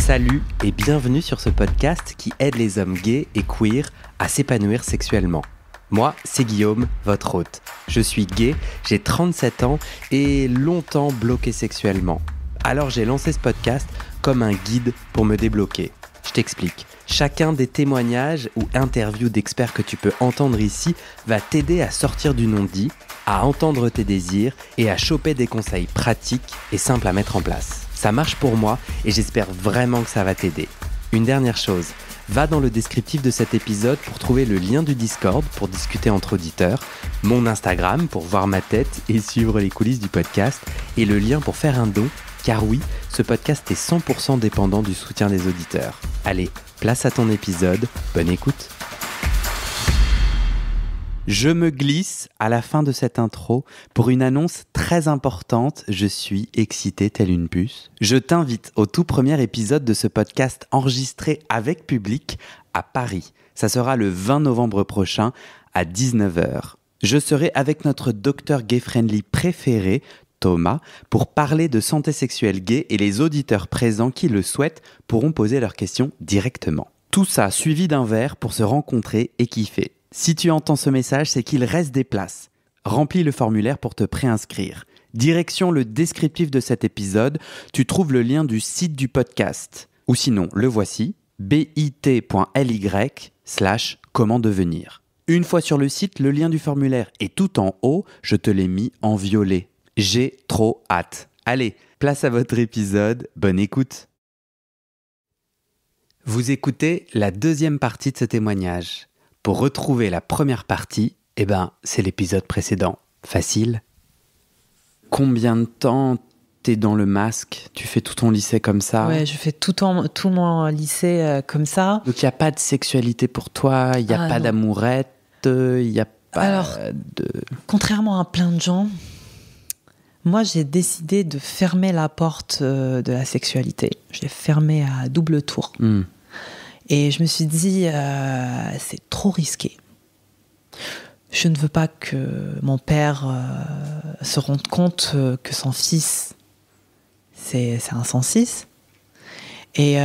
Salut et bienvenue sur ce podcast qui aide les hommes gays et queer à s'épanouir sexuellement. Moi, c'est Guillaume, votre hôte. Je suis gay, j'ai 37 ans et longtemps bloqué sexuellement. Alors j'ai lancé ce podcast comme un guide pour me débloquer. Je t'explique. Chacun des témoignages ou interviews d'experts que tu peux entendre ici va t'aider à sortir du non-dit, à entendre tes désirs et à choper des conseils pratiques et simples à mettre en place. Ça marche pour moi et j'espère vraiment que ça va t'aider. Une dernière chose, va dans le descriptif de cet épisode pour trouver le lien du Discord pour discuter entre auditeurs, mon Instagram pour voir ma tête et suivre les coulisses du podcast et le lien pour faire un don, car oui, ce podcast est 100% dépendant du soutien des auditeurs. Allez, place à ton épisode, bonne écoute. Je me glisse à la fin de cette intro pour une annonce très importante. Je suis excité telle une puce. Je t'invite au tout premier épisode de ce podcast enregistré avec public à Paris. Ça sera le 20 novembre prochain à 19h. Je serai avec notre docteur gay-friendly préféré, Thomas, pour parler de santé sexuelle gay et les auditeurs présents qui le souhaitent pourront poser leurs questions directement. Tout ça suivi d'un verre pour se rencontrer et kiffer. Si tu entends ce message, c'est qu'il reste des places. Remplis le formulaire pour te préinscrire. Direction le descriptif de cet épisode, tu trouves le lien du site du podcast. Ou sinon, le voici, bit.ly/comment devenir. Une fois sur le site, le lien du formulaire est tout en haut, je te l'ai mis en violet. J'ai trop hâte. Allez, place à votre épisode, bonne écoute. Vous écoutez la deuxième partie de ce témoignage. Pour retrouver la première partie, c'est l'épisode précédent. Facile. Combien de temps t'es dans le masque ? Tu fais tout ton lycée comme ça ? Ouais, je fais tout mon lycée comme ça. Donc il n'y a pas de sexualité pour toi, il n'y a pas d'amourette, il n'y a pas de... Contrairement à plein de gens, moi j'ai décidé de fermer la porte de la sexualité. Je l'ai fermée à double tour. Et je me suis dit, c'est trop risqué. Je ne veux pas que mon père se rende compte que son fils, c'est un 106. Et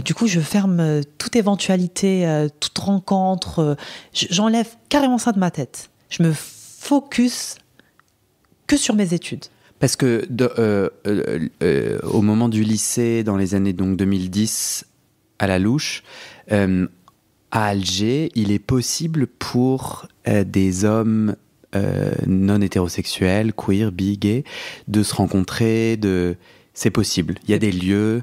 du coup, je ferme toute éventualité, toute rencontre. J'enlève carrément ça de ma tête. Je me focus que sur mes études. Parce que au moment du lycée, dans les années donc 2010, à la louche, à Alger, il est possible pour des hommes non hétérosexuels, queer, bi, gay, de se rencontrer, c'est possible. Il y a des lieux.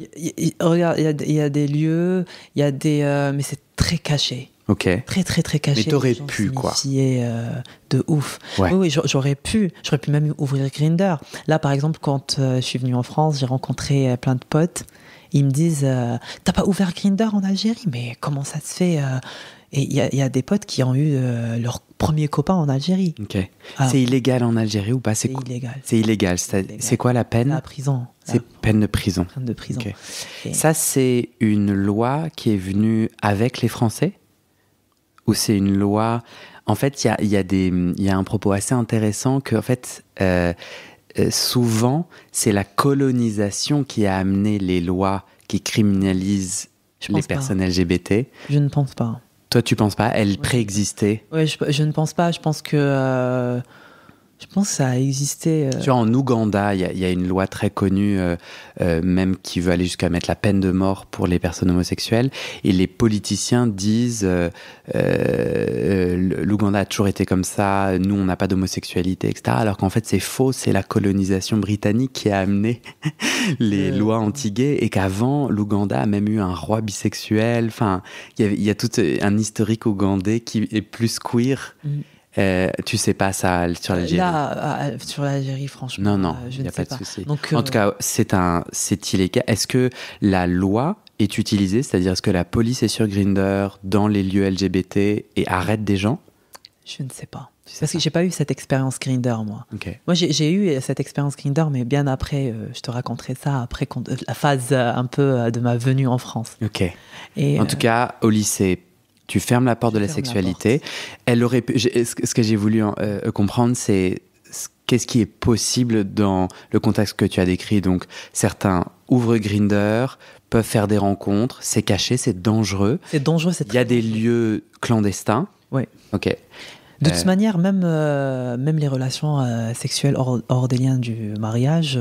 Regarde, il y a des lieux, il y a des... mais c'est très caché. Ok. Très, très, très caché. Mais t'aurais pu, quoi. De ouf. Ouais. Oui, j'aurais pu. J'aurais pu même ouvrir Grindr. Là, par exemple, quand je suis venue en France, j'ai rencontré plein de potes. Ils me disent, t'as pas ouvert Grindr en Algérie ? Mais comment ça se fait ? Et il y a des potes qui ont eu leur premier copain en Algérie. Ok. C'est illégal en Algérie ou pas ? C'est illégal. C'est illégal. C'est quoi la peine ? La prison. C'est peine de prison. Peine de prison. Okay. Et... Ça, c'est une loi qui est venue avec les Français ? Ou c'est une loi... En fait, il y a un propos assez intéressant que, en fait... souvent, c'est la colonisation qui a amené les lois qui criminalisent les personnes LGBT. Je ne pense pas. Toi, tu penses pas ? Elles préexistaient ? Oui, je ne pense pas. Je pense que ça a existé. Tu vois, en Ouganda, il y a une loi très connue, même qui veut aller jusqu'à mettre la peine de mort pour les personnes homosexuelles. Et les politiciens disent l'Ouganda a toujours été comme ça, nous, on n'a pas d'homosexualité, etc. Alors qu'en fait, c'est faux, c'est la colonisation britannique qui a amené les lois anti-gays et qu'avant, l'Ouganda a même eu un roi bisexuel. Enfin, il y a tout un historique ougandais qui est plus queer. Tu sais pas ça sur l'Algérie ? Là, sur l'Algérie, franchement, non, je y a ne sais pas de souci. Donc, en tout cas, c'est illégal. Est-ce que la loi est utilisée ? C'est-à-dire, est-ce que la police est sur Grindr dans les lieux LGBT et arrête des gens ? Je ne sais pas. Parce que j'ai pas eu cette expérience Grindr, moi. Okay. Moi, j'ai eu cette expérience Grindr, mais bien après, je te raconterai ça après la phase un peu de ma venue en France. Ok. Et, en tout cas, au lycée, tu fermes la porte de la sexualité. Elle aurait pu, ce que j'ai voulu comprendre, c'est qu'est-ce qui est possible dans le contexte que tu as décrit. Donc, certains ouvrent Grindr, peuvent faire des rencontres, c'est caché, c'est dangereux. C'est dangereux, c'est très dangereux. Il y a des lieux clandestins. Oui. Ok. De toute manière, même les relations sexuelles hors des liens du mariage,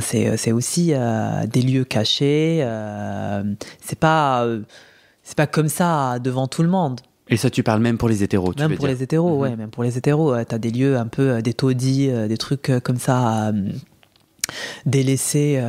c'est aussi des lieux cachés. C'est pas comme ça devant tout le monde. Et ça, tu parles même pour les hétéros, tu veux dire ? Même pour les hétéros, ouais, même pour les hétéros. T'as des lieux un peu, des taudis, des trucs comme ça, délaissés,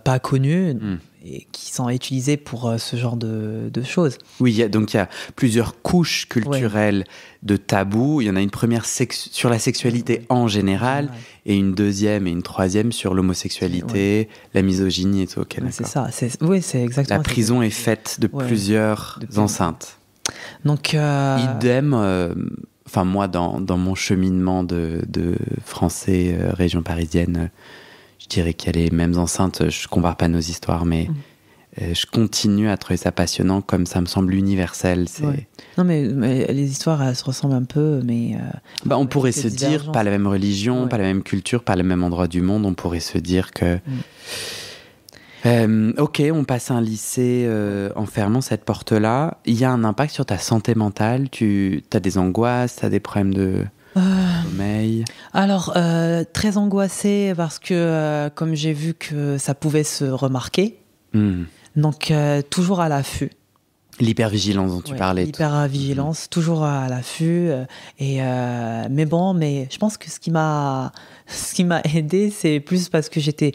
pas connus, et qui sont utilisés pour ce genre de choses. Oui, donc il y a plusieurs couches culturelles de tabous. Il y en a une première sur la sexualité en général, et une deuxième et une troisième sur l'homosexualité, la misogynie et tout. Okay, c'est ça, c'est exactement la prison est faite de plusieurs enceintes. Donc, idem, moi, dans mon cheminement de français, région parisienne, je dirais qu'il y a les mêmes enceintes. Je compare pas nos histoires, mais je continue à trouver ça passionnant, comme ça me semble universel. Non, mais les histoires, elles se ressemblent un peu, mais... on pourrait se dire, pas la même religion, pas la même culture, pas le même endroit du monde, on pourrait se dire que... Ok, on passe à un lycée en fermant cette porte-là. Il y a un impact sur ta santé mentale. Tu as des angoisses, tu as des problèmes de sommeil. Alors, très angoissée parce que comme j'ai vu que ça pouvait se remarquer, donc toujours à l'affût. L'hypervigilance dont tu parlais. L'hypervigilance, toujours à l'affût. Mais je pense que ce qui m'a aidé, c'est plus parce que j'étais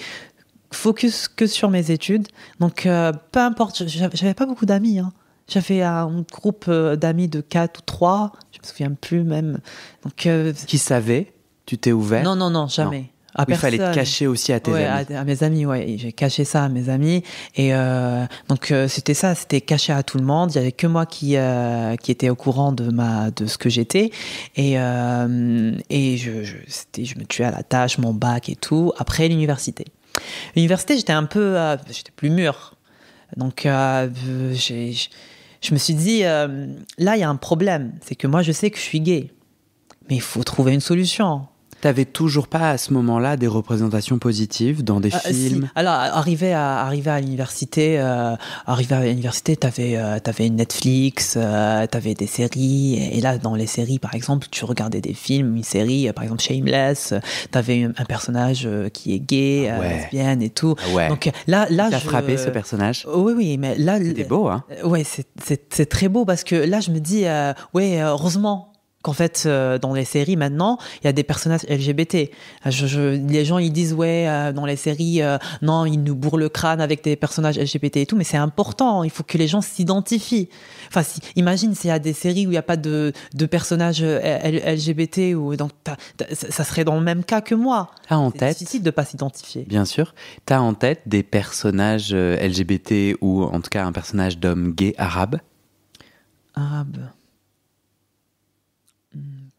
focus que sur mes études. Donc, peu importe, j'avais pas beaucoup d'amis. J'avais un groupe d'amis de 4 ou 3, je me souviens plus même. Donc, qui savaient ? Tu t'es ouvert ? Non, jamais. Il fallait te cacher aussi à tes amis. À mes amis, ouais. J'ai caché ça à mes amis. Et donc, c'était caché à tout le monde. Il y avait que moi qui était au courant de ce que j'étais. Et je me tuais à la tâche, mon bac et tout, après l'université. L'université, j'étais plus mûr. Donc, je me suis dit, là, il y a un problème. C'est que moi, je sais que je suis gay. Mais il faut trouver une solution. T'avais toujours pas à ce moment-là des représentations positives dans des films ? Si. Alors, arrivé à l'université, t'avais Netflix, t'avais des séries, et là, dans les séries, par exemple, tu regardais des films, une série, par exemple Shameless, t'avais un personnage qui est gay, lesbienne et tout. Donc là, t'as frappé ce personnage ? Oui, mais là, c'était beau, hein ? Ouais, c'est très beau parce que là, je me dis, heureusement qu'en fait, dans les séries maintenant, il y a des personnages LGBT. Les gens, ils disent, dans les séries, non, ils nous bourrent le crâne avec des personnages LGBT et tout, mais c'est important, il faut que les gens s'identifient. Enfin, imagine s'il y a des séries où il n'y a pas de personnages LGBT, donc ça serait dans le même cas que moi. C'est difficile de ne pas s'identifier. Bien sûr. T'as en tête des personnages LGBT ou en tout cas un personnage d'homme gay arabe ? Arabe.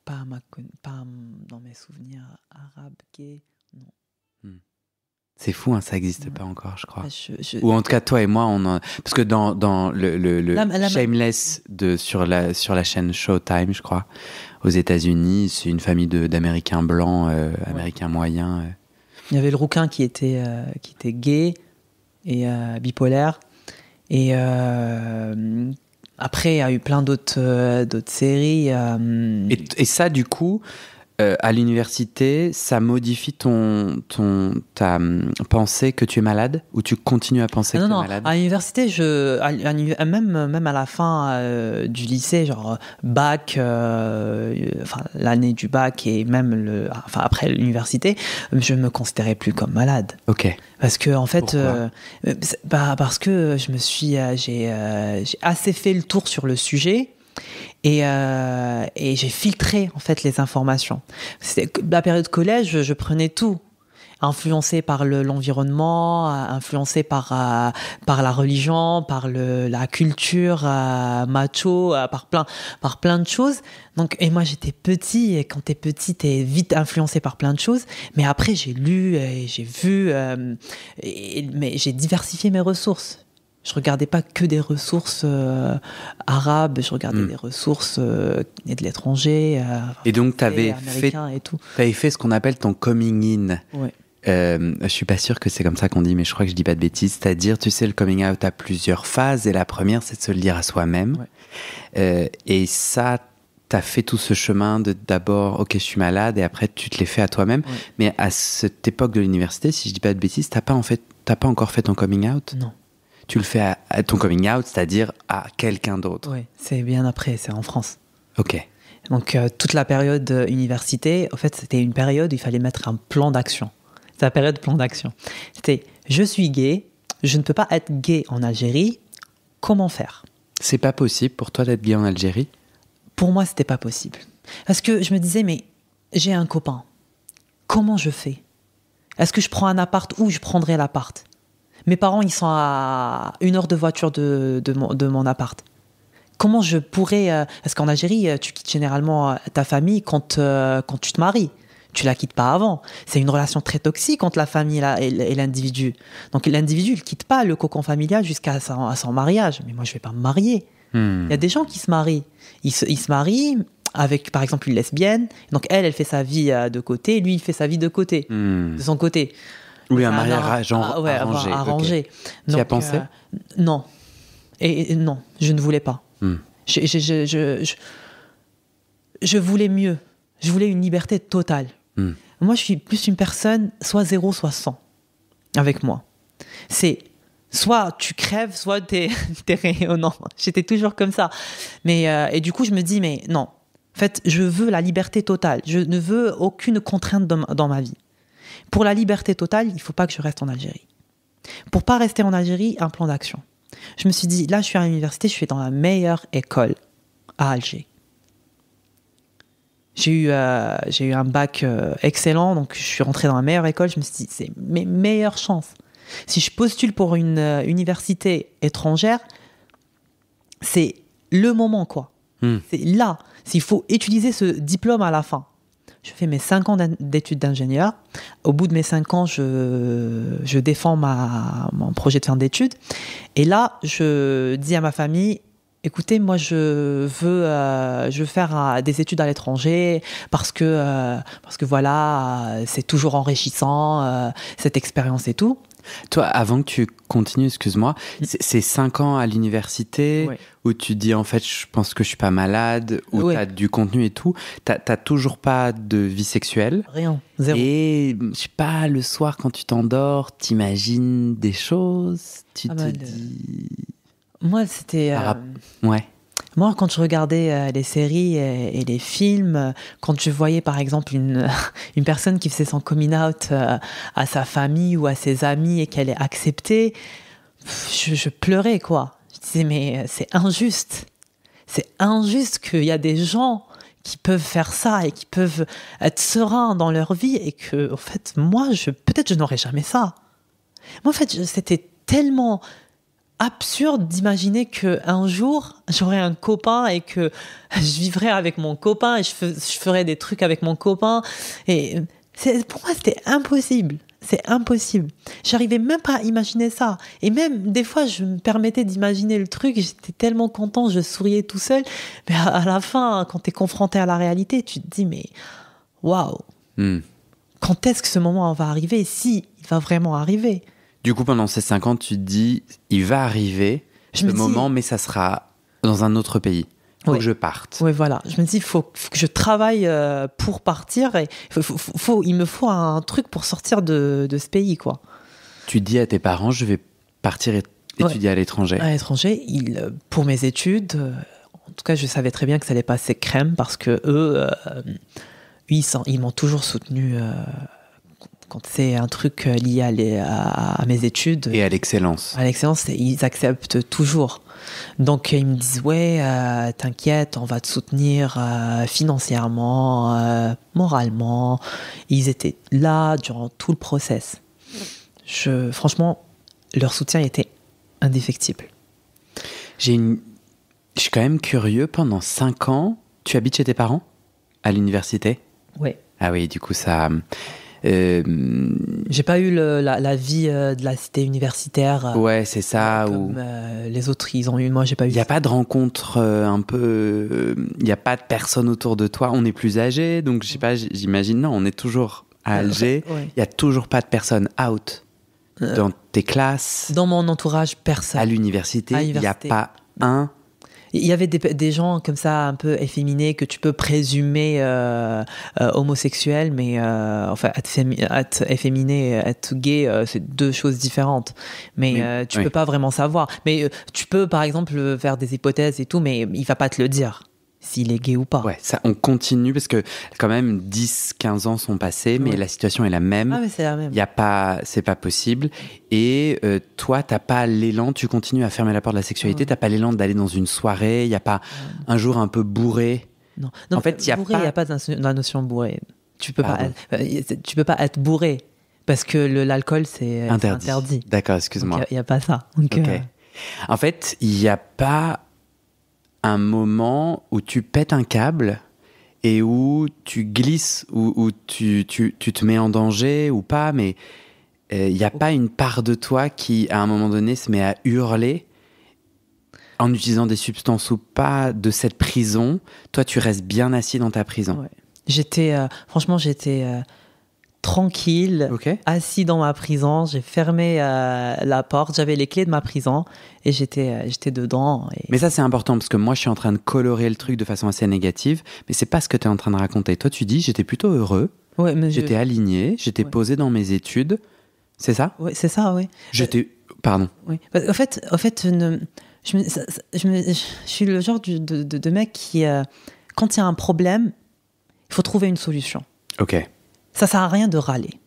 Pas dans mes souvenirs, arabe, gay, non. C'est fou, ça n'existe pas encore, je crois. Ou en tout cas, toi et moi, parce que dans le Shameless sur la chaîne Showtime, je crois, aux États-Unis, c'est une famille d'Américains blancs, Américains moyens. Il y avait le rouquin qui était gay et bipolaire. Et après, il y a eu plein d'autres séries. Et ça, du coup, à l'université, ça modifie ta pensée que tu es malade ? Ou tu continues à penser que tu es malade ? À l'université, même à la fin du lycée, genre bac, l'année du bac et même après l'université, je me considérais plus comme malade. Ok. Parce que en fait, parce que j'ai assez fait le tour sur le sujet. Et j'ai filtré en fait les informations. La période collège, je prenais tout, influencé par l'environnement, influencé par la religion, par la culture macho, par plein de choses. Donc, et moi j'étais petit, et quand t'es petit, t'es vite influencé par plein de choses. Mais après j'ai lu et j'ai vu, mais j'ai diversifié mes ressources. Je regardais pas que des ressources arabes, je regardais des ressources de l'étranger. Et donc, tu avais fait ce qu'on appelle ton coming in. Ouais. Je suis pas sûre que c'est comme ça qu'on dit, mais je crois que je dis pas de bêtises. C'est-à-dire, tu sais, le coming out a plusieurs phases, et la première, c'est de se le dire à soi-même. Ouais. Et ça, t'as fait tout ce chemin de d'abord, ok, je suis malade, et après, tu te l'es fait à toi-même. Ouais. Mais à cette époque de l'université, si je dis pas de bêtises, t'as pas encore fait ton coming out ? Non. Tu le fais à ton coming out, c'est-à-dire à quelqu'un d'autre. Oui, c'est bien après, c'est en France. Ok. Donc, toute la période université, en fait, c'était une période où il fallait mettre un plan d'action. C'est la période plan d'action. C'était, je suis gay, je ne peux pas être gay en Algérie, comment faire ? C'est pas possible pour toi d'être gay en Algérie ? Pour moi, c'était pas possible. Parce que je me disais, mais j'ai un copain, comment je fais ? Est-ce que je prends un appart ou je prendrai l'appart ? Mes parents, ils sont à 1 heure de voiture de mon appart. Comment je pourrais... Parce qu'en Algérie, tu quittes généralement ta famille quand tu te maries. Tu la quittes pas avant. C'est une relation très toxique entre la famille et l'individu. Donc l'individu, il quitte pas le cocon familial jusqu'à son mariage. Mais moi, je vais pas me marier. Il y a des gens qui se marient. Ils se marient avec, par exemple, une lesbienne. Donc elle fait sa vie de côté. Lui, il fait sa vie de côté, de son côté. Oui, un mariage arrangé. Okay. Tu y as pensé ? Non. Et non, je ne voulais pas. Je voulais mieux. Je voulais une liberté totale. Moi, je suis plus une personne, soit 0, soit 100, avec moi. C'est soit tu crèves, soit t'es rayonnant. J'étais toujours comme ça. Et du coup, je me dis, mais non. En fait, je veux la liberté totale. Je ne veux aucune contrainte dans ma vie. Pour la liberté totale, il ne faut pas que je reste en Algérie. Pour ne pas rester en Algérie, un plan d'action. Je me suis dit, là, je suis à l'université, je suis dans la meilleure école à Alger. J'ai eu un bac excellent, donc je suis rentrée dans la meilleure école. Je me suis dit, c'est mes meilleures chances. Si je postule pour une université étrangère, c'est le moment, quoi. C'est là. Il faut utiliser ce diplôme à la fin. Je fais mes 5 ans d'études d'ingénieur. Au bout de mes 5 ans, je défends mon projet de fin d'études. Et là, je dis à ma famille, écoutez, moi, je veux faire des études à l'étranger parce que voilà, c'est toujours enrichissant, cette expérience et tout. Toi, avant que tu continues, excuse-moi, c'est 5 ans à l'université où tu dis, en fait, je pense que je suis pas malade, où t'as du contenu et tout. T'as toujours pas de vie sexuelle. Rien, zéro. Et, je sais pas, le soir, quand tu t'endors, t'imagines des choses, tu te dis... Moi, c'était... Ouais. Moi, quand je regardais les séries et les films, quand je voyais par exemple une personne qui faisait son coming out à sa famille ou à ses amis et qu'elle est acceptée, je pleurais, quoi. Je disais, mais c'est injuste. C'est injuste qu'il y a des gens qui peuvent faire ça et qui peuvent être sereins dans leur vie et que, en fait, moi, peut-être je n'aurais jamais ça. Moi, en fait, c'était tellement... absurde d'imaginer qu'un jour j'aurais un copain et que je vivrais avec mon copain et je ferais des trucs avec mon copain et pour moi c'était impossible. C'est impossible. J'arrivais même pas à imaginer ça. Et même des fois je me permettais d'imaginer le truc, j'étais tellement content, je souriais tout seul, mais à la fin quand t'es confronté à la réalité tu te dis mais waouh, quand est-ce que ce moment va arriver, si il va vraiment arriver. Du coup, pendant ces 5 ans, tu te dis, il va arriver ce moment, mais ça sera dans un autre pays. Il faut que je parte. Oui, voilà. Je me dis, il faut que je travaille pour partir. Et il me faut un truc pour sortir de ce pays, quoi. Tu dis à tes parents, je vais partir étudier à l'étranger. À l'étranger, pour mes études, en tout cas, je savais très bien que ça allait passer crème parce que eux, ils m'ont toujours soutenu... quand c'est un truc lié à mes études. Et à l'excellence. À l'excellence, ils acceptent toujours. Donc, ils me disent, ouais, t'inquiète, on va te soutenir financièrement, moralement. Ils étaient là durant tout le process. Franchement, leur soutien était indéfectible. Je suis quand même curieux, pendant 5 ans, tu habites chez tes parents à l'université ? Oui. Ah oui, du coup, ça... J'ai pas eu la vie de la cité universitaire. Ouais, c'est ça. Comme les autres, ils ont eu. Moi, j'ai pas eu. Il n'y a pas de rencontre un peu. Il n'y a pas de personne autour de toi. On est plus âgé, donc je sais pas, j'imagine, non, on est toujours à Alger. Il n'y a toujours pas de personne out. Dans tes classes. Dans mon entourage, personne. À l'université, il n'y a pas un. Il y avait des gens comme ça, un peu efféminés, que tu peux présumer homosexuels, mais enfin, être efféminé, être gay, c'est deux choses différentes. Mais tu peux pas vraiment savoir. Mais tu peux, par exemple, faire des hypothèses et tout, mais il va pas te le dire. S'il est gay ou pas. Ouais, ça, on continue parce que quand même 10-15 ans sont passés, mais la situation est la même. Ah, mais c'est la même. C'est pas possible. Et toi, t'as pas l'élan, tu continues à fermer la porte de la sexualité, t'as pas l'élan d'aller dans une soirée, il y a pas un jour un peu bourré. Non, en fait, il y a pas la notion bourré. Tu peux pas être bourré parce que l'alcool c'est interdit. D'accord, excuse-moi. Il y a pas ça. Donc, en fait, il y a pas un moment où tu pètes un câble et où tu glisses, où tu te mets en danger ou pas, mais il n'y a pas une part de toi qui, à un moment donné, se met à hurler en utilisant des substances ou pas de cette prison. Toi, tu restes bien assis dans ta prison. Ouais. Franchement, j'étais tranquille, assis dans ma prison. J'ai fermé la porte, j'avais les clés de ma prison et j'étais dedans. Mais ça, c'est important parce que moi, je suis en train de colorer le truc de façon assez négative, mais c'est pas ce que tu es en train de raconter. Toi, tu dis, j'étais plutôt heureux, j'étais aligné, j'étais posé dans mes études. C'est ça ? Oui, c'est ça, oui. Pardon. Oui. En fait, je suis le genre de mec qui, quand il y a un problème, il faut trouver une solution. Ok. Ça sert à rien de râler.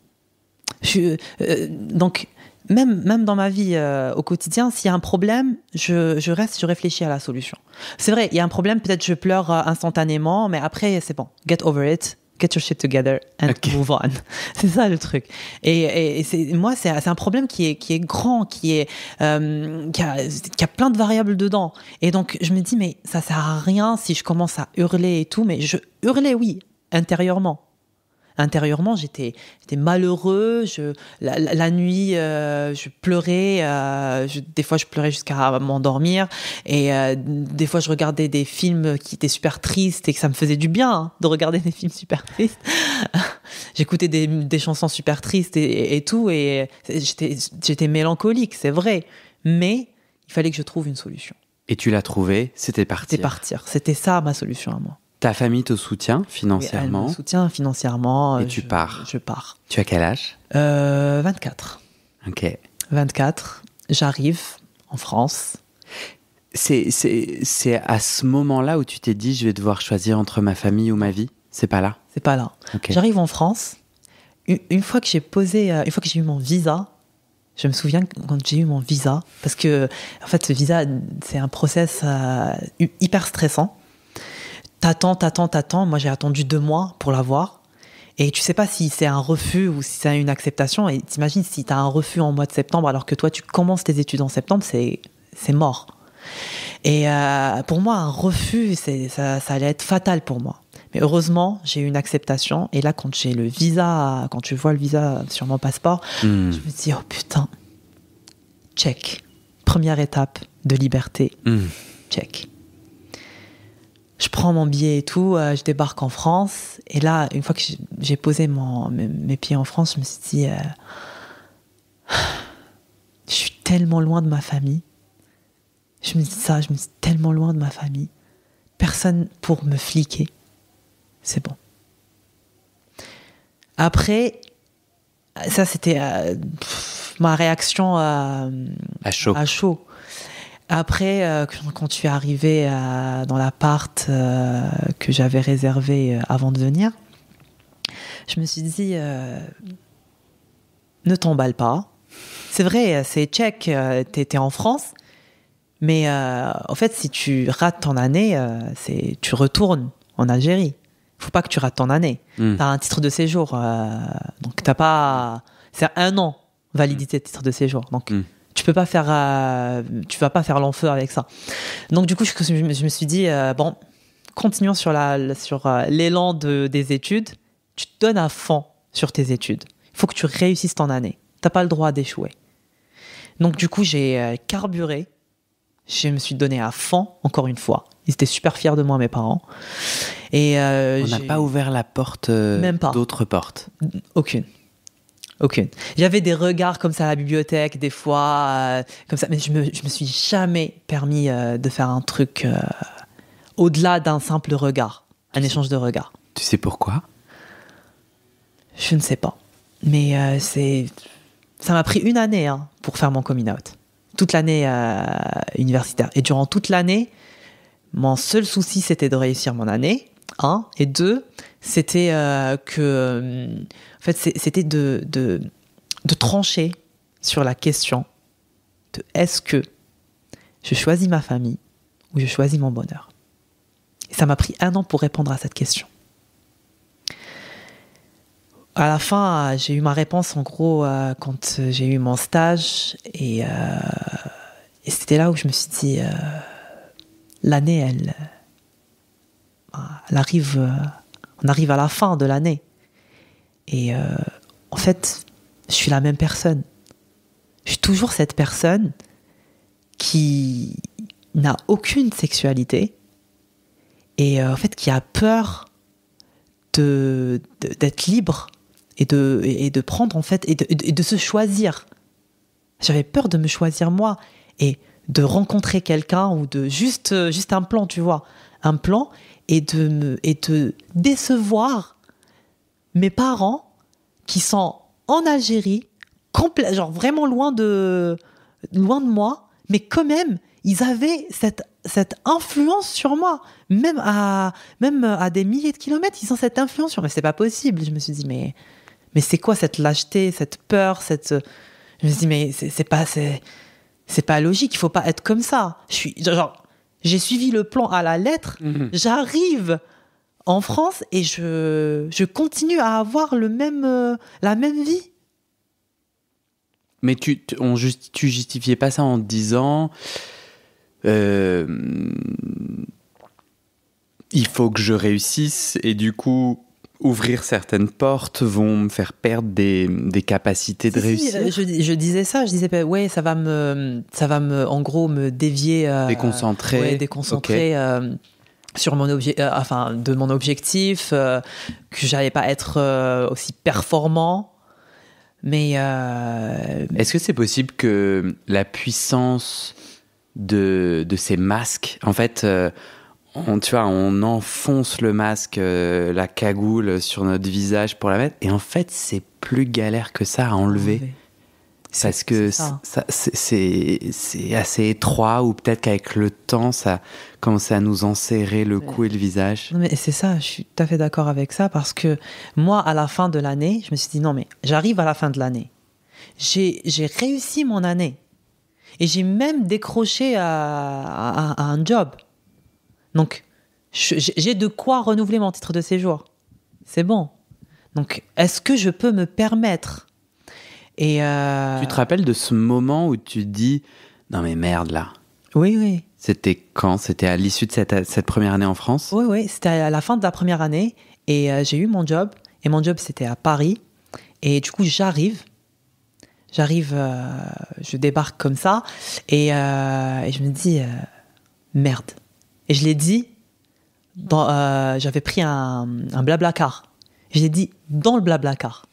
Donc, même dans ma vie au quotidien, s'il y a un problème, je réfléchis à la solution. C'est vrai, il y a un problème, peut-être je pleure instantanément, mais après, c'est bon. Get over it, get your shit together and move on. C'est ça le truc. Et moi, c'est un problème qui est grand, qui a plein de variables dedans. Et donc, je me dis, mais ça sert à rien si je commence à hurler et tout, mais je hurlais, oui, intérieurement. Intérieurement, j'étais malheureux. La nuit, je pleurais. Des fois, je pleurais jusqu'à m'endormir. Et des fois, je regardais des films qui étaient super tristes et que ça me faisait du bien de regarder des films super tristes. J'écoutais des chansons super tristes et tout. Et j'étais mélancolique, c'est vrai. Mais il fallait que je trouve une solution. Et tu l'as trouvée, c'était partir. C'était partir. C'était ça ma solution à moi. Ta famille te soutient financièrement ? Oui, elle me soutient financièrement. Et tu pars ? Je pars. Tu as quel âge ? 24. Ok. 24. J'arrive en France. C'est à ce moment-là où tu t'es dit, je vais devoir choisir entre ma famille ou ma vie ? C'est pas là ? C'est pas là. Okay. J'arrive en France. Une fois que j'ai eu mon visa, je me souviens quand j'ai eu mon visa, parce que en fait, ce visa, c'est un process hyper stressant. T'attends. Moi, j'ai attendu 2 mois pour l'avoir. Et tu sais pas si c'est un refus ou si c'est une acceptation. Et t'imagines si t'as un refus en mois de septembre alors que toi, tu commences tes études en septembre, c'est mort. Et pour moi, un refus, ça allait être fatal pour moi. Mais heureusement, j'ai eu une acceptation. Et là, quand tu vois le visa sur mon passeport, je me dis, oh putain, check. Première étape de liberté, check. Je prends mon billet et tout, je débarque en France. Et là, une fois que j'ai posé mes pieds en France, je me suis dit, je suis tellement loin de ma famille. Je me dis ça, je me suis tellement loin de ma famille. Personne pour me fliquer. C'est bon. Après, ça c'était ma réaction à chaud. Après, quand je suis arrivée dans l'appart que j'avais réservé avant de venir, je me suis dit, ne t'emballe pas. C'est vrai, c'est check, t'es en France, mais en fait, si tu rates ton année, tu retournes en Algérie. Faut pas que tu rates ton année. T'as un titre de séjour, donc t'as pas... C'est 1 an, validité de titre de séjour, donc... Tu vas pas faire l'enfeu avec ça. Donc du coup, je me suis dit bon, continuons sur l'élan des études. Tu te donnes à fond sur tes études. Il faut que tu réussisses ton année. T'as pas le droit d'échouer. Donc du coup, j'ai carburé. Je me suis donné à fond, encore une fois. Ils étaient super fiers de moi, mes parents. Et on n'a pas ouvert la porte, même pas. D'autres portes. Aucune. J'avais des regards comme ça à la bibliothèque, des fois, comme ça, mais je me suis jamais permis de faire un truc au-delà d'un simple regard, un échange de regards. Tu sais pourquoi ? Je ne sais pas. Mais ça m'a pris une année pour faire mon coming out. Toute l'année universitaire. Et durant toute l'année, mon seul souci, c'était de réussir mon année. 1. Et 2, c'était c'était de trancher sur la question de est-ce que je choisis ma famille ou je choisis mon bonheur. Et ça m'a pris 1 an pour répondre à cette question. À la fin, j'ai eu ma réponse en gros quand j'ai eu mon stage et c'était là où je me suis dit l'année, elle arrive, on arrive à la fin de l'année et en fait, je suis la même personne. Je suis toujours cette personne qui n'a aucune sexualité et en fait qui a peur d'être libre et de prendre en fait et de se choisir. J'avais peur de me choisir moi et de rencontrer quelqu'un ou de juste un plan, tu vois, un plan et de décevoir mes parents qui sont en Algérie, genre vraiment loin de moi, mais quand même ils avaient cette influence sur moi, même à des milliers de kilomètres, ils ont cette influence sur moi. C'est pas possible. Je me suis dit mais c'est quoi cette lâcheté, cette peur, je me suis dit mais c'est pas logique, il faut pas être comme ça. J'ai suivi le plan à la lettre. J'arrive en France et je continue à avoir la même vie. Mais tu justifiais pas ça en te disant il faut que je réussisse et du coup ouvrir certaines portes vont me faire perdre des capacités de réussir. Je disais ça, je disais ouais, ça va me en gros me dévier, déconcentrer okay. Sur mon de mon objectif, que j'allais pas être aussi performant. Mais est-ce que c'est possible que la puissance de ces masques, en fait, on enfonce le masque, la cagoule sur notre visage pour la mettre, et en fait, c'est plus galère que ça à enlever. Parce que c'est assez étroit, ou peut-être qu'avec le temps, ça commence à nous enserrer le cou et le visage. Non mais c'est ça, je suis tout à fait d'accord avec ça, parce que moi, à la fin de l'année, je me suis dit, non mais j'arrive à la fin de l'année. J'ai réussi mon année. Et j'ai même décroché à un job. Donc, j'ai de quoi renouveler mon titre de séjour. C'est bon. Donc, est-ce que je peux me permettre ? Et Tu te rappelles de ce moment où tu te dis « Non mais merde là ». Oui. C'était quand ? C'était à l'issue de cette première année en France ? Oui, c'était à la fin de la première année. Et j'ai eu mon job. Et mon job, c'était à Paris. Et du coup, j'arrive, je débarque comme ça. Et je me dis merde. Et je l'ai dit, j'avais pris un Blablacar. Je l'ai dit dans le Blablacar.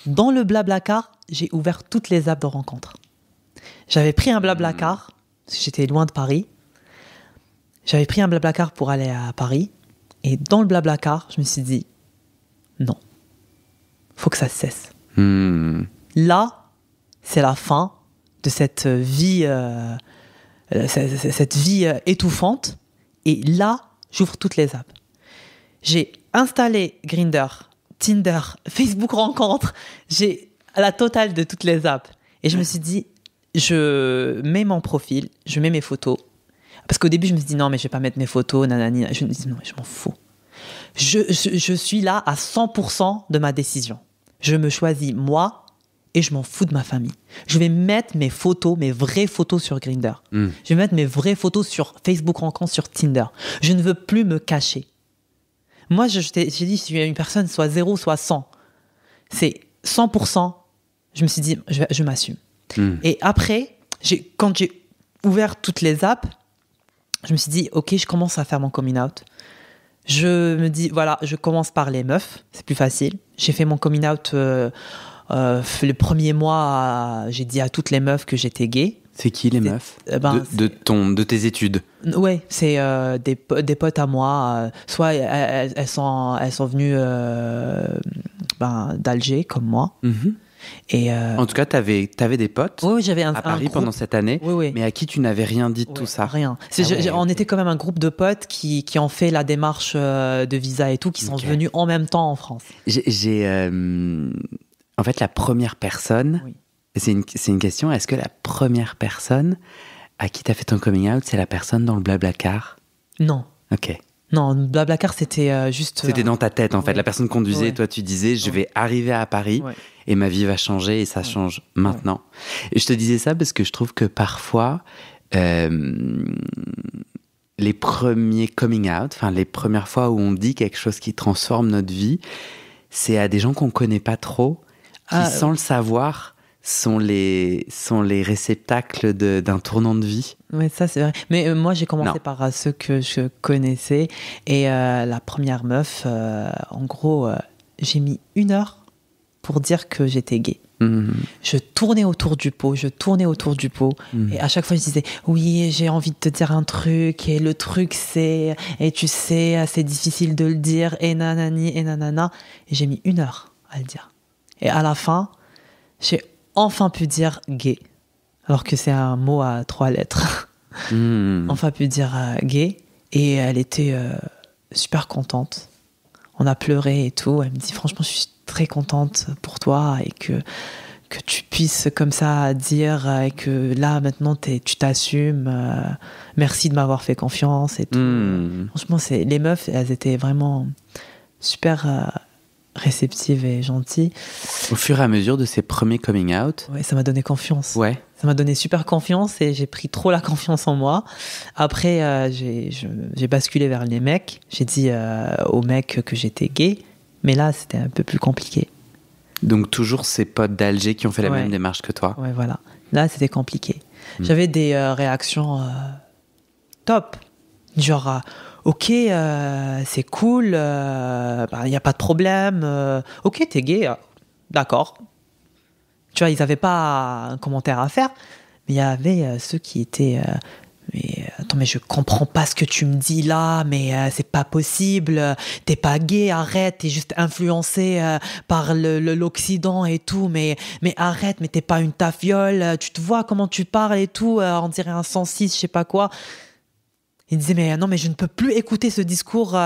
Dans le Blablacar, j'ai ouvert toutes les apps de rencontre. J'avais pris un Blablacar, parce que j'étais loin de Paris. J'avais pris un Blablacar pour aller à Paris. Et dans le Blablacar, je me suis dit, non, faut que ça cesse. Là, c'est la fin de cette vie, étouffante. Et là, j'ouvre toutes les apps. J'ai installé Grindr, Tinder, Facebook Rencontres. J'ai la totale de toutes les apps. Et je me suis dit, je mets mon profil, je mets mes photos. Parce qu'au début, je me suis dit, non, mais je vais pas mettre mes photos, nanani. Je me dis, non, je m'en fous. Je suis là à 100% de ma décision. Je me choisis moi et je m'en fous de ma famille. Je vais mettre mes photos, mes vraies photos sur Grindr. Je vais mettre mes vraies photos sur Facebook Rencontres, sur Tinder. Je ne veux plus me cacher. Moi, j'ai dit, si une personne soit 0, soit 100. c'est 100%, je me suis dit, je m'assume. Et après, quand j'ai ouvert toutes les apps, je me suis dit, ok, je commence à faire mon coming out. Je me dis, voilà, je commence par les meufs, c'est plus facile. J'ai fait mon coming out le premier mois, j'ai dit à toutes les meufs que j'étais gay. C'est qui les meufs de tes études? Ouais, c'est des potes à moi. Soit elles sont venues d'Alger comme moi. Et en tout cas, t'avais des potes j'avais à Paris pendant cette année, mais à qui tu n'avais rien dit de tout ça. Rien. On était quand même un groupe de potes qui ont fait la démarche de visa et tout, qui sont venus en même temps en France. En fait, la première personne, c'est une question, est-ce que la première personne à qui t'as fait ton coming out, c'est la personne dans le Blablacar? Non. Ok. Non, Blablacar, c'était juste... C'était dans ta tête, en fait. La personne conduisait, et toi, tu disais, je vais arriver à Paris et ma vie va changer, et ça change maintenant. Et je te disais ça parce que je trouve que parfois, les premiers coming out, enfin, les premières fois où on dit quelque chose qui transforme notre vie, c'est à des gens qu'on connaît pas trop, qui, sans le savoir, sont les réceptacles d'un tournant de vie. Oui, ça c'est vrai. Mais moi j'ai commencé par ceux que je connaissais. Et la première meuf, en gros, j'ai mis 1 heure pour dire que j'étais gay. Je tournais autour du pot. Et à chaque fois je disais, oui, j'ai envie de te dire un truc. Et le truc c'est, et tu sais, c'est difficile de le dire. Et nanani, et nanana. Et j'ai mis 1 heure à le dire. Et à la fin, j'ai enfin pu dire gay, alors que c'est un mot à 3 lettres. Enfin pu dire gay, et elle était super contente. On a pleuré et tout. Elle me dit, franchement, je suis très contente pour toi et que tu puisses comme ça dire et que là, maintenant, tu t'assumes. Merci de m'avoir fait confiance et tout. Franchement, les meufs, elles étaient vraiment super... réceptive et gentille. Au fur et à mesure de ces premiers coming out. Ouais, ça m'a donné confiance. Ouais. Ça m'a donné super confiance et j'ai pris trop la confiance en moi. Après, j'ai basculé vers les mecs. J'ai dit aux mecs que j'étais gay, mais là, c'était un peu plus compliqué. Donc toujours ces potes d'Alger qui ont fait la même démarche que toi. Ouais, voilà. Là, c'était compliqué. J'avais des réactions top. Genre... ok, c'est cool, y a pas de problème. Ok, t'es gay, d'accord. Tu vois, ils n'avaient pas un commentaire à faire, mais il y avait ceux qui étaient... mais attends, mais je comprends pas ce que tu me dis là, mais c'est pas possible. T'es pas gay, arrête, t'es juste influencé par l'Occident et tout, mais arrête, mais t'es pas une tafiole. Tu te vois comment tu parles et tout, on dirait un 106, je sais pas quoi. Il disait, mais non, mais je ne peux plus écouter ce discours,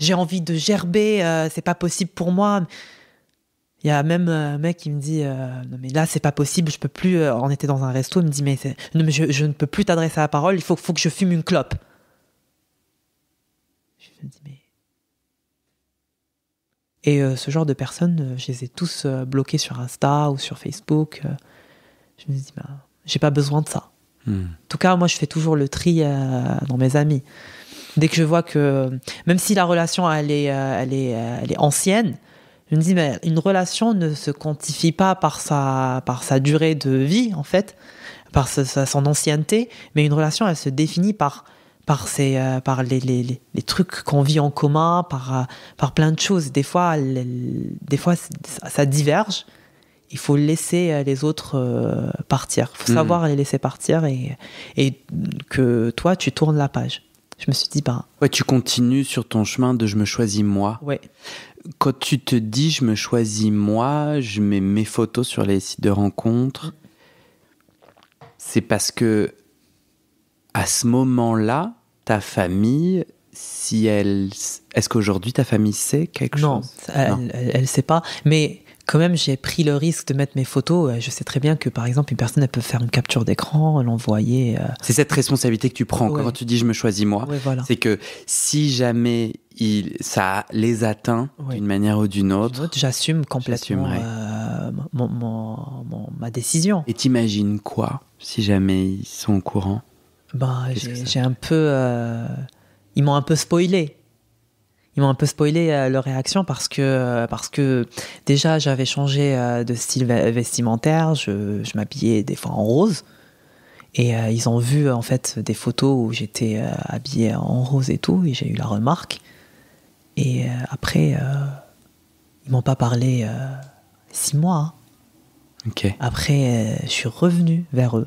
j'ai envie de gerber, c'est pas possible pour moi. Il y a même un mec qui me dit, non, mais là, c'est pas possible, je peux plus. On était dans un resto, il me dit, mais je ne peux plus t'adresser la parole, il faut que je fume une clope. Je me dis, mais. Et ce genre de personnes, je les ai tous bloqués sur Insta ou sur Facebook. Je me dis, j'ai pas besoin de ça. En tout cas, moi, je fais toujours le tri dans mes amis. Dès que je vois que, même si la relation elle est ancienne, je me dis, mais une relation ne se quantifie pas par sa durée de vie, en fait, par son ancienneté, mais une relation, elle se définit par les trucs qu'on vit en commun, par plein de choses. Des fois, ça diverge. Il faut laisser les autres partir. Il faut savoir les laisser partir et que toi, tu tournes la page. Je me suis dit, ouais, tu continues sur ton chemin de je me choisis moi. Ouais. Quand tu te dis je me choisis moi, je mets mes photos sur les sites de rencontres, c'est parce que à ce moment-là, ta famille, est-ce qu'aujourd'hui ta famille sait quelque chose? Non, elle sait pas. Mais quand même, j'ai pris le risque de mettre mes photos. Je sais très bien que, par exemple, une personne, elle peut faire une capture d'écran, l'envoyer. C'est cette responsabilité que tu prends quand tu dis je me choisis moi. Ouais, voilà. C'est que si jamais ça les atteint d'une manière ou d'une autre, j'assume complètement ma décision. Et t'imagines quoi si jamais ils sont au courant? J'ai un peu... ils m'ont un peu spoilé. Ils m'ont un peu spoilé leur réaction parce que déjà j'avais changé de style vestimentaire, je m'habillais des fois en rose et ils ont vu en fait des photos où j'étais habillée en rose et tout et j'ai eu la remarque et après ils m'ont pas parlé 6 mois. Hein. Ok. Après je suis revenue vers eux,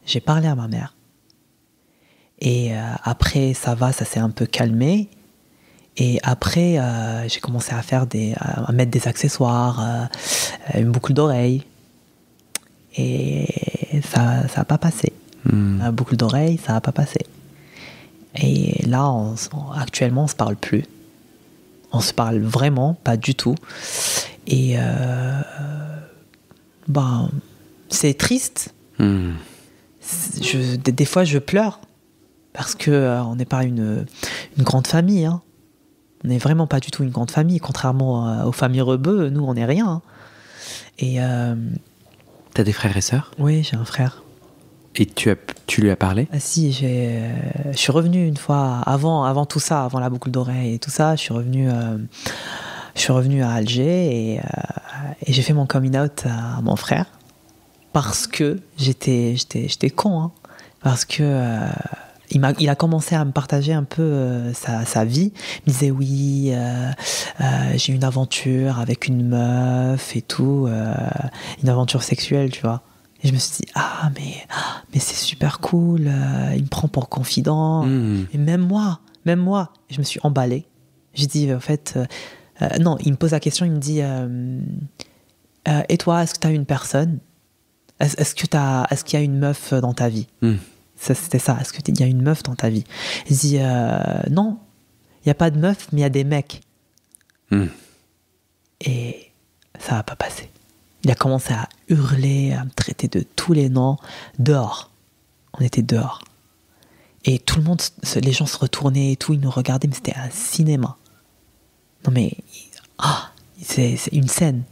j'ai parlé à ma mère et après ça s'est un peu calmé. Et après, j'ai commencé à mettre des accessoires, une boucle d'oreille. Et ça a pas passé. La boucle d'oreille, ça a pas passé. Et là, actuellement, on se parle plus. On se parle vraiment pas du tout. Et c'est triste. Des fois, je pleure parce que on n'est pas une grande famille. Hein. On n'est vraiment pas du tout une grande famille, contrairement aux familles Rebeu, nous on n'est rien. Hein. Et t'as des frères et sœurs? Oui, j'ai un frère. Et tu lui as parlé? Ah si, je suis revenue une fois avant tout ça, avant la boucle d'oreille et tout ça. Je suis revenue à Alger et j'ai fait mon coming out à mon frère parce que j'étais con, hein, parce que il a commencé à me partager un peu sa vie. Il me disait oui, j'ai une aventure avec une meuf et tout, une aventure sexuelle, tu vois. Et je me suis dit mais c'est super cool. Il me prend pour confident. Et même moi, je me suis emballée. J'ai dit en fait non. Il me pose la question. Il me dit et toi, est-ce que tu as une personne? Est-ce qu'il y a une meuf dans ta vie? C'était ça. Est-ce qu'il y a une meuf dans ta vie? Il dit non, il n'y a pas de meuf, mais il y a des mecs. Et ça n'a pas passé. Il a commencé à hurler, à me traiter de tous les noms. Dehors. On était dehors. Et tout le monde, les gens se retournaient et tout, ils nous regardaient, mais c'était un cinéma. Non mais, c'est une scène.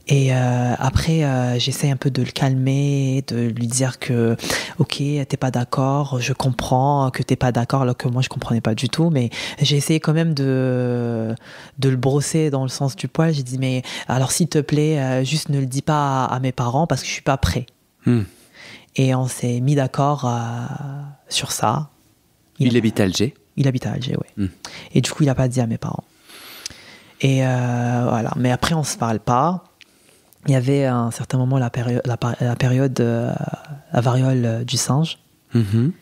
Et après, j'essaie un peu de le calmer, de lui dire que, ok, t'es pas d'accord, je comprends que t'es pas d'accord, alors que moi je comprenais pas du tout, mais j'ai essayé quand même de le brosser dans le sens du poil. J'ai dit, mais alors s'il te plaît, juste ne le dis pas à mes parents parce que je suis pas prêt. Et on s'est mis d'accord sur ça. Il habite à Alger? Il habite à Alger, oui. Et du coup, il a pas dit à mes parents. Et voilà. Mais après, on se parle pas. Il y avait à un certain moment la période la variole du singe. Et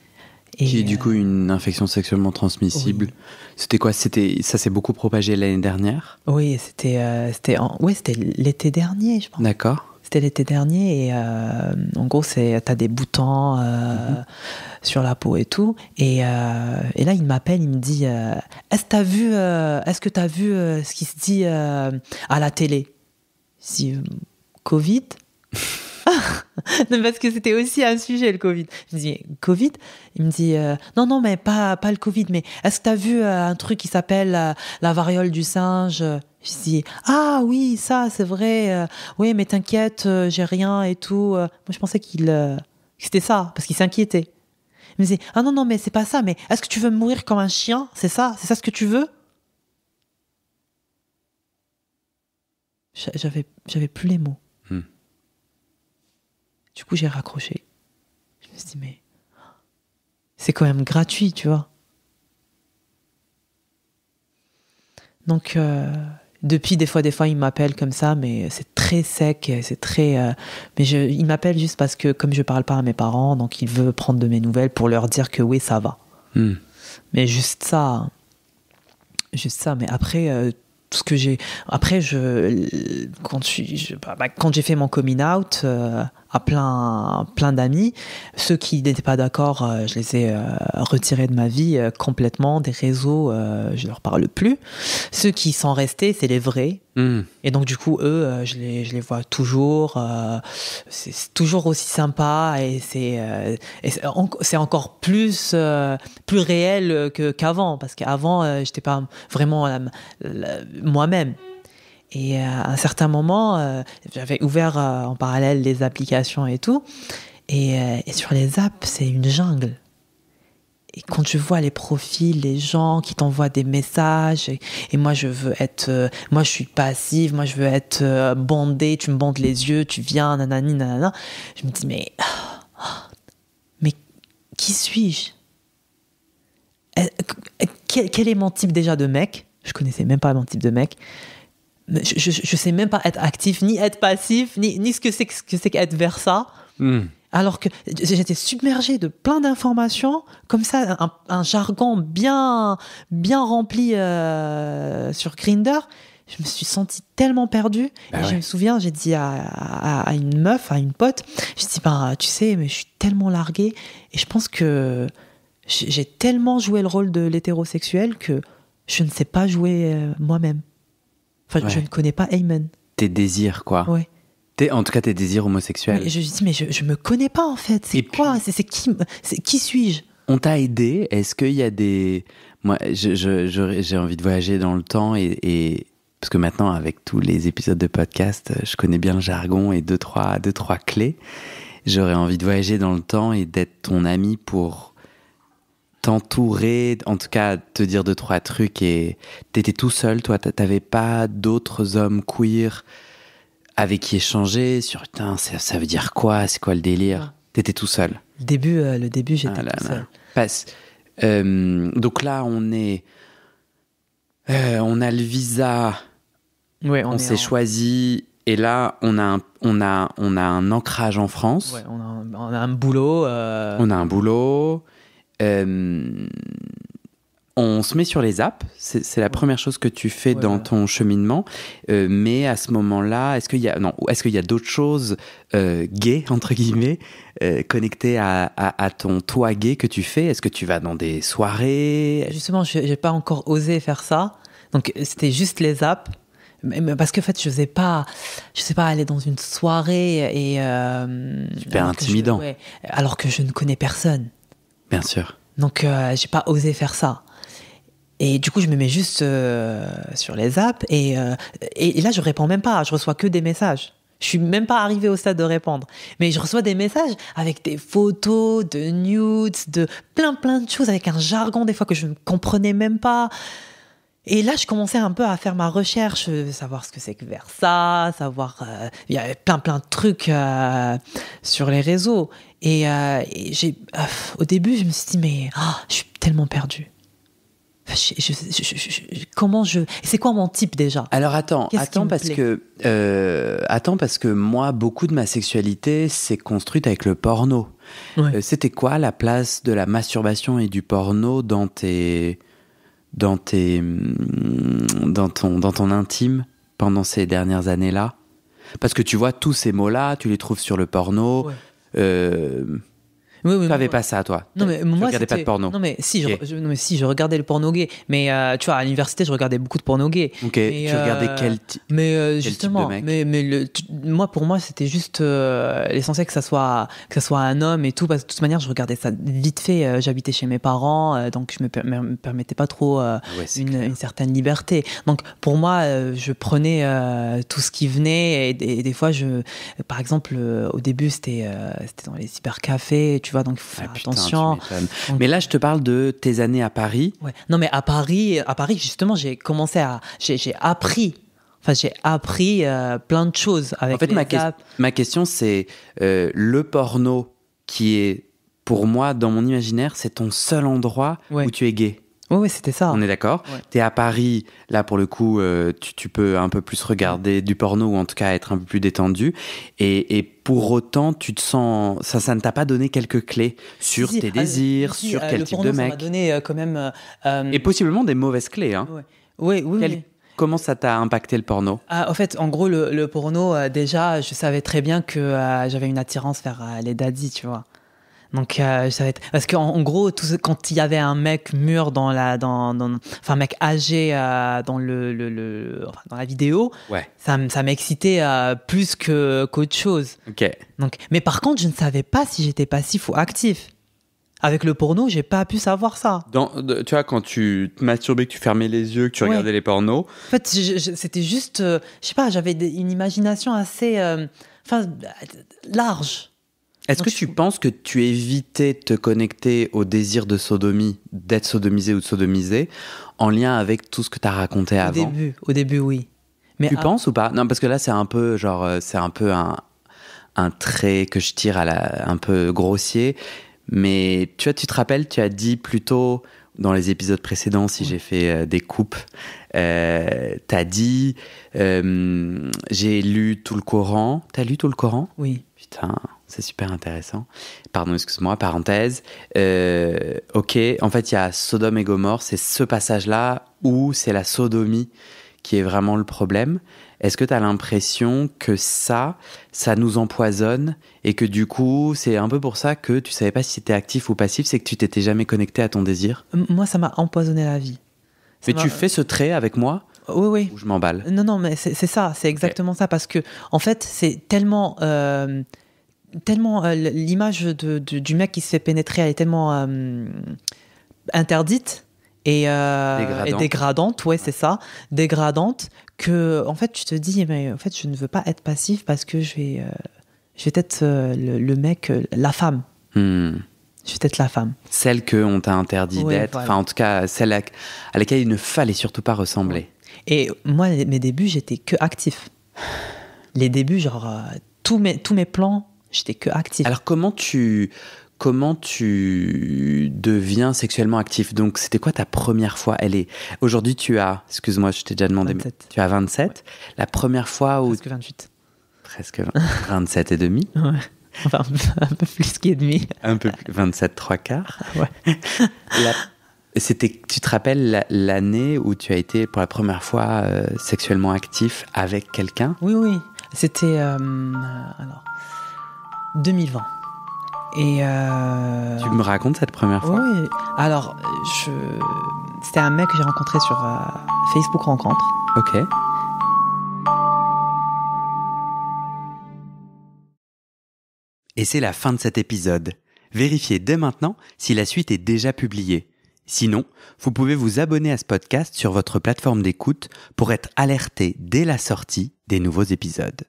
qui est du coup une infection sexuellement transmissible. Oui. C'était quoi? Ça s'est beaucoup propagé l'année dernière? Oui, c'était l'été dernier, je pense. D'accord. C'était l'été dernier et en gros, t'as des boutons sur la peau et tout. Et là, il m'appelle, il me dit est-ce que t'as vu ce qui se dit à la télé? Si Covid. Non, parce que c'était aussi un sujet, le Covid. Je me dis, Covid? Il me dit, non, mais pas le Covid, mais est-ce que tu as vu un truc qui s'appelle la variole du singe? Je dis, ah oui, ça, c'est vrai. Oui, mais t'inquiète, j'ai rien et tout. Moi, je pensais que c'était ça, parce qu'il s'inquiétait. Il me disait, ah non, mais c'est pas ça, mais est-ce que tu veux mourir comme un chien? C'est ça ce que tu veux? J'avais plus les mots. Du coup, j'ai raccroché. Je me suis dit, mais c'est quand même gratuit, tu vois. Donc, depuis, des fois, il m'appelle comme ça, mais c'est très sec, c'est très... mais il m'appelle juste parce que, comme je parle pas à mes parents, donc il veut prendre de mes nouvelles pour leur dire que oui, ça va. Mais juste ça, mais après... tout ce que j'ai... Après, quand j'ai fait mon coming out à plein d'amis, ceux qui n'étaient pas d'accord, je les ai retirés de ma vie complètement, des réseaux, je leur parle plus. Ceux qui sont restés, c'est les vrais. Et donc, du coup, eux, je les vois toujours. C'est toujours aussi sympa et c'est encore plus réel qu'avant. Parce qu'avant, j'étais pas vraiment moi-même. Et à un certain moment, j'avais ouvert en parallèle les applications et tout. Et sur les apps, c'est une jungle. Et quand je vois les profils, les gens qui t'envoient des messages, et moi je veux être, moi je suis passive, moi je veux être bandée, tu me bandes les yeux, tu viens, nanani, nanana. Je me dis, mais qui suis-je? Quel est mon type déjà de mec? Je connaissais même pas mon type de mec. Je sais même pas être actif, ni être passif, ni ce que c'est qu'être Versa. Alors que j'étais submergée de plein d'informations, comme ça, un jargon bien rempli sur Grindr. Je me suis sentie tellement perdue. Et je me souviens, j'ai dit à une meuf, à une pote, je dis, tu sais, mais je suis tellement larguée. Et je pense que j'ai tellement joué le rôle de l'hétérosexuel que je ne sais pas jouer moi-même. Enfin, je ne connais pas Ayman. Tes désirs, quoi. Ouais. En tout cas, tes désirs homosexuels. Je dis, mais je me connais pas, en fait. C'est quoi? C'est qui suis-je? On t'a aidé? Est-ce qu'il y a des... Moi, j'ai envie de voyager dans le temps et... Parce que maintenant, avec tous les épisodes de podcast, je connais bien le jargon et deux, trois clés. J'aurais envie de voyager dans le temps et d'être ton ami pour t'entourer, en tout cas te dire 2-3 trucs. Et t'étais tout seul, toi, t'avais pas d'autres hommes queer avec qui échanger sur putain, ça veut dire quoi, c'est quoi le délire? T'étais tout seul. Le début, j'étais tout seul. Donc là, on a le visa, on s'est choisi, et là, on a un ancrage en France. Ouais, on a un boulot. On a un boulot. On se met sur les apps, c'est la première chose que tu fais dans ton cheminement, mais à ce moment-là, est-ce qu'il y a d'autres choses gays, entre guillemets, connectées à ton toi gay que tu fais? Est-ce que tu vas dans des soirées? Justement, je n'ai pas encore osé faire ça, donc c'était juste les apps, mais parce que en fait, je sais pas aller dans une soirée et... super intimidant. Alors que je ne connais personne. Bien sûr. Donc, j'ai pas osé faire ça. Et du coup, je me mets juste sur les apps et là, je réponds même pas. Je reçois que des messages. Je suis même pas arrivée au stade de répondre. Mais je reçois des messages avec des photos, de nudes, de plein de choses, avec un jargon des fois que je ne comprenais même pas. Et là, je commençais un peu à faire ma recherche, savoir ce que c'est que Versa, savoir... Il y avait plein de trucs sur les réseaux. Et au début, je me suis dit, mais je suis tellement perdue. C'est quoi mon type déjà? Alors attends parce que moi, beaucoup de ma sexualité s'est construite avec le porno. Ouais. C'était quoi la place de la masturbation et du porno dans ton intime pendant ces dernières années-là? Parce que tu vois, tous ces mots-là, tu les trouves sur le porno. Ouais. Oui, tu n'avais pas ça, toi. Non, mais tu moi, regardais pas de porno. Non, mais si, je regardais le porno gay. Mais tu vois, à l'université, je regardais beaucoup de porno gay. Ok, mais, tu regardais quel type de mec? Pour moi, c'était juste l'essentiel que ça soit un homme et tout. Parce que de toute manière, je regardais ça vite fait. J'habitais chez mes parents, donc je me permettais pas trop une certaine liberté. Donc, pour moi, je prenais tout ce qui venait. Et des fois, par exemple, au début, c'était dans les cybercafés, tu vois, donc il faut faire attention. Mais là, je te parle de tes années à Paris. Ouais. Non, mais à Paris, justement, j'ai appris plein de choses avec. En fait, ma question, c'est le porno qui est, pour moi, dans mon imaginaire, c'est ton seul endroit où tu es gay. Oui, c'était ça. On est d'accord. Ouais. T'es à Paris, là pour le coup, tu peux un peu plus regarder du porno ou en tout cas être un peu plus détendu. Et pour autant, tu te sens, ça ne t'a pas donné quelques clés sur tes désirs, sur quel type de mec. Ça m'a donné quand même. Et possiblement des mauvaises clés. Hein. Oui. Comment ça t'a impacté le porno? En fait, en gros, le porno, déjà, je savais très bien que j'avais une attirance vers les daddies, tu vois. Donc parce qu'en gros, quand il y avait un mec mûr un mec âgé dans dans la vidéo, ça m'excitait plus qu'autre chose. Ok. Donc, mais par contre, je ne savais pas si j'étais passif ou actif. Avec le porno, j'ai pas pu savoir ça. Tu vois, quand tu te masturbais, que tu fermais les yeux, que tu regardais les pornos. En fait, c'était juste, je sais pas, j'avais une imagination assez, large. Est-ce que tu penses que tu évitais de te connecter au désir de sodomie, d'être sodomisé ou de sodomiser, en lien avec tout ce que tu as raconté avant ? Au début, oui. Mais tu penses ou pas ? Non, parce que là, c'est un peu un trait que je tire un peu grossier. Mais tu vois, tu te rappelles, tu as dit plutôt dans les épisodes précédents, si j'ai fait des coupes, t'as dit j'ai lu tout le Coran. T'as lu tout le Coran ? Oui. Putain, c'est super intéressant. Pardon, excuse-moi, parenthèse. Ok, en fait, il y a Sodome et Gomorrhe, c'est ce passage-là où c'est la sodomie qui est vraiment le problème. Est-ce que tu as l'impression que ça nous empoisonne et que du coup, c'est un peu pour ça que tu savais pas si c'était actif ou passif, c'est que tu t'étais jamais connecté à ton désir ? Moi, ça m'a empoisonné la vie. Mais tu fais ce trait avec moi ? Oui. Ou je m'emballe ? Non, mais c'est ça, c'est exactement ça. Parce que, en fait, c'est tellement l'image du mec qui se fait pénétrer, elle est tellement interdite. Et dégradante, ouais, c'est ça, dégradante, que en fait tu te dis mais en fait je ne veux pas être passif parce que je vais être le mec, la femme. Je vais être la femme. Celle qu'on t'a interdit d'être, voilà. Enfin en tout cas celle à laquelle il ne fallait surtout pas ressembler. Ouais. Et moi mes débuts j'étais que actif. Les débuts genre tous mes plans j'étais que actif. Alors comment tu deviens sexuellement actif ? Donc, c'était quoi ta première fois ? Aujourd'hui, tu as... Excuse-moi, je t'ai déjà demandé. 27. Tu as 27. Ouais. La première fois où... Presque 28. Presque 27 et demi. Ouais. Enfin, un peu plus qu'et demi. Un peu plus. 27, 3/4. Ouais. Tu te rappelles l'année où tu as été pour la première fois sexuellement actif avec quelqu'un ? Oui. C'était... 2020. Et tu me racontes cette première fois ? Oui. Alors, c'était un mec que j'ai rencontré sur Facebook Rencontre. Ok. Et c'est la fin de cet épisode. Vérifiez dès maintenant si la suite est déjà publiée. Sinon, vous pouvez vous abonner à ce podcast sur votre plateforme d'écoute pour être alerté dès la sortie des nouveaux épisodes.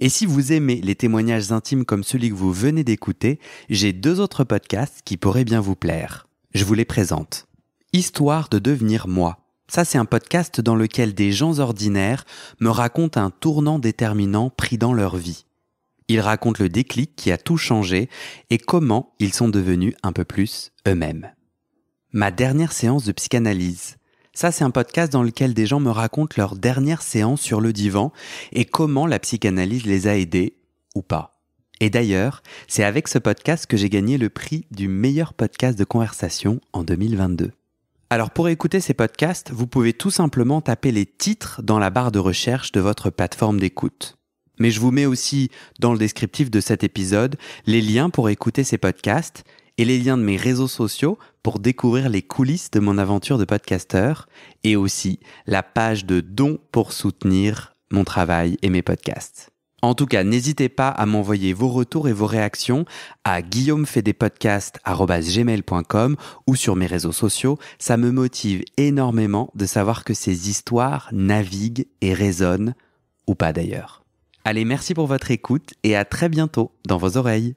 Et si vous aimez les témoignages intimes comme celui que vous venez d'écouter, j'ai 2 autres podcasts qui pourraient bien vous plaire. Je vous les présente. Histoire de devenir moi. Ça, c'est un podcast dans lequel des gens ordinaires me racontent un tournant déterminant pris dans leur vie. Ils racontent le déclic qui a tout changé et comment ils sont devenus un peu plus eux-mêmes. Ma dernière séance de psychanalyse. Ça, c'est un podcast dans lequel des gens me racontent leur dernière séance sur le divan et comment la psychanalyse les a aidés, ou pas. Et d'ailleurs, c'est avec ce podcast que j'ai gagné le prix du meilleur podcast de conversation en 2022. Alors pour écouter ces podcasts, vous pouvez tout simplement taper les titres dans la barre de recherche de votre plateforme d'écoute. Mais je vous mets aussi dans le descriptif de cet épisode les liens pour écouter ces podcasts et les liens de mes réseaux sociaux pour découvrir les coulisses de mon aventure de podcasteur et aussi la page de dons pour soutenir mon travail et mes podcasts. En tout cas, n'hésitez pas à m'envoyer vos retours et vos réactions à guillaumefaidespodcasts@gmail.com ou sur mes réseaux sociaux. Ça me motive énormément de savoir que ces histoires naviguent et résonnent, ou pas d'ailleurs. Allez, merci pour votre écoute et à très bientôt dans vos oreilles.